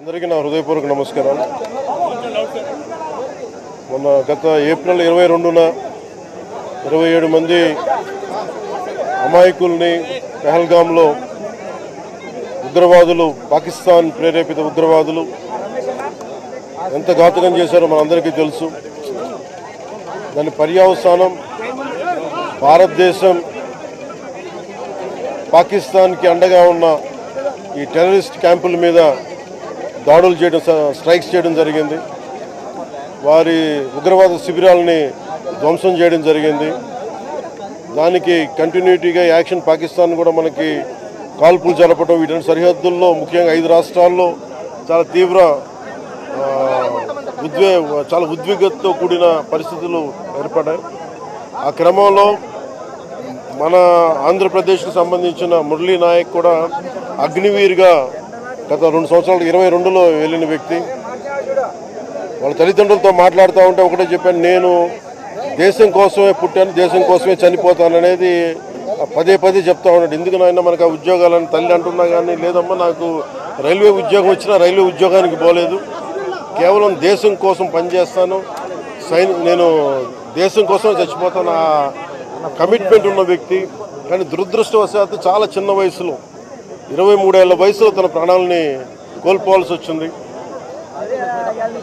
అందరికీ నా హృదయపూర్వక నమస్కారాలు. మొన్న గత ఏప్రిల్ 22న 27 మంది అమాయకుల్ని పెహల్గాంలో ఉగ్రవాదులు, పాకిస్తాన్ ప్రేరేపిత ఉగ్రవాదులు ఎంత ఘాతుకం చేశారో మనందరికీ తెలుసు. దాని పర్యవసానం భారతదేశం పాకిస్తాన్కి అండగా ఉన్న ఈ టెర్రరిస్ట్ క్యాంపుల మీద దాడులు చేయడం, స్ట్రైక్స్ చేయడం జరిగింది. వారి ఉగ్రవాద శిబిరాలని ధ్వంసం చేయడం జరిగింది. దానికి కంటిన్యూటీగా యాక్షన్ పాకిస్తాన్ కూడా మనకి కాల్పులు జరపడం, వీటి సరిహద్దుల్లో ముఖ్యంగా 5 రాష్ట్రాల్లో చాలా తీవ్ర చాలా ఉద్విగ్నతతో కూడిన పరిస్థితులు ఏర్పడ్డాయి. ఆ క్రమంలో మన ఆంధ్రప్రదేశ్కి సంబంధించిన మురళీ నాయక్ కూడా అగ్నివీర్గా గత 2 సంవత్సరాలు 22లో వెళ్ళిన వ్యక్తి. వాళ్ళ తల్లిదండ్రులతో మాట్లాడుతూ ఉంటే ఒకటే చెప్పాను, నేను దేశం కోసమే పుట్టాను, దేశం కోసమే చనిపోతాను అనేది పదే చెప్తా ఉన్నాడు. ఎందుకు నాయన మనకు ఆ ఉద్యోగాలని తల్లి అంటున్నా కానీ, లేదమ్మా నాకు రైల్వే ఉద్యోగం వచ్చినా రైల్వే ఉద్యోగానికి పోలేదు, కేవలం దేశం కోసం పనిచేస్తాను, నేను దేశం కోసమే చచ్చిపోతాను ఆ కమిట్మెంట్ ఉన్న వ్యక్తి. కానీ దురదృష్టవశాత్తు చాలా చిన్న వయసులో 23 ఏళ్ల వయసులో తన ప్రాణాలని కోల్పోవాల్సి వచ్చింది.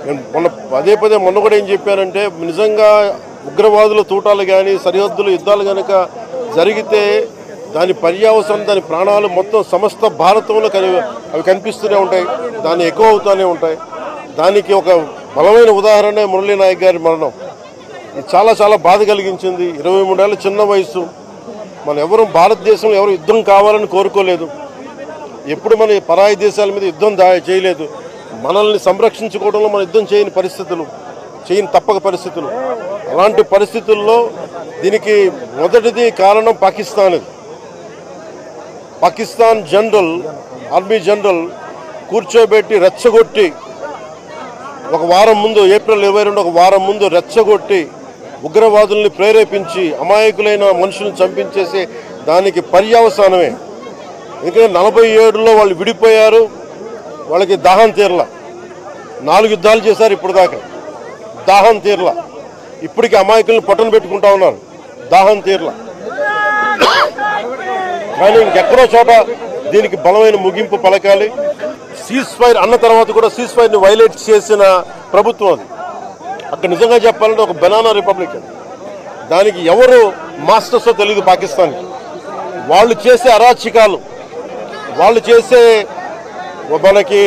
నేను మొన్న కూడా ఏం చెప్పానంటే, నిజంగా ఉగ్రవాదుల తూటాలు కానీ సరిహద్దుల యుద్ధాలు కనుక జరిగితే దాని పర్యవసానం, దాని ప్రాణాలు మొత్తం సమస్త భారతంలో అవి కనిపిస్తూనే ఉంటాయి, దాన్ని ఎక్కువ అవుతూనే ఉంటాయి. దానికి ఒక బలమైన ఉదాహరణ మురళీ నాయక్ గారి మరణం. ఇది చాలా బాధ కలిగించింది. 23 ఏళ్ళ చిన్న వయసు. మనం ఎవరు భారతదేశంలో ఎవరు యుద్ధం కావాలని కోరుకోలేదు, ఎప్పుడు మన పరాయి దేశాల మీద యుద్ధం చేయలేదు. మనల్ని సంరక్షించుకోవడంలో మన యుద్ధం చేయని తప్పక పరిస్థితులు. అలాంటి పరిస్థితుల్లో దీనికి మొదటిది కారణం పాకిస్తాన్ ఆర్మీ జనరల్ కూర్చోబెట్టి రెచ్చగొట్టి ఒక వారం ముందు, ఏప్రిల్ 22 ఒక వారం ముందు రెచ్చగొట్టి ఉగ్రవాదుల్ని ప్రేరేపించి అమాయకులైన మనుషులను చంపించేసి దానికి పర్యవసానమే. ఎందుకంటే 47లో వాళ్ళు విడిపోయారు, వాళ్ళకి దాహం తీరలా. 4 యుద్ధాలు చేశారు ఇప్పుడు దాకా, దాహం తీరలా. ఇప్పటికీ అమాయకులను పట్టున పెట్టుకుంటా ఉన్నారు, దాహం తీరలా. కానీ ఇంకెక్కడో చోట దీనికి బలమైన ముగింపు పలకాలి. సీజ్ ఫైర్ అన్న తర్వాత కూడా సీజ్ ఫైర్ని వైలేట్ చేసిన ప్రభుత్వం అది. అక్కడ నిజంగా చెప్పాలంటే ఒక బనానా రిపబ్లిక్. దానికి ఎవరు మాస్టర్సో తెలియదు పాకిస్తాన్కి. వాళ్ళు చేసే అరాచకాలు, వాళ్ళు చేసే మనకి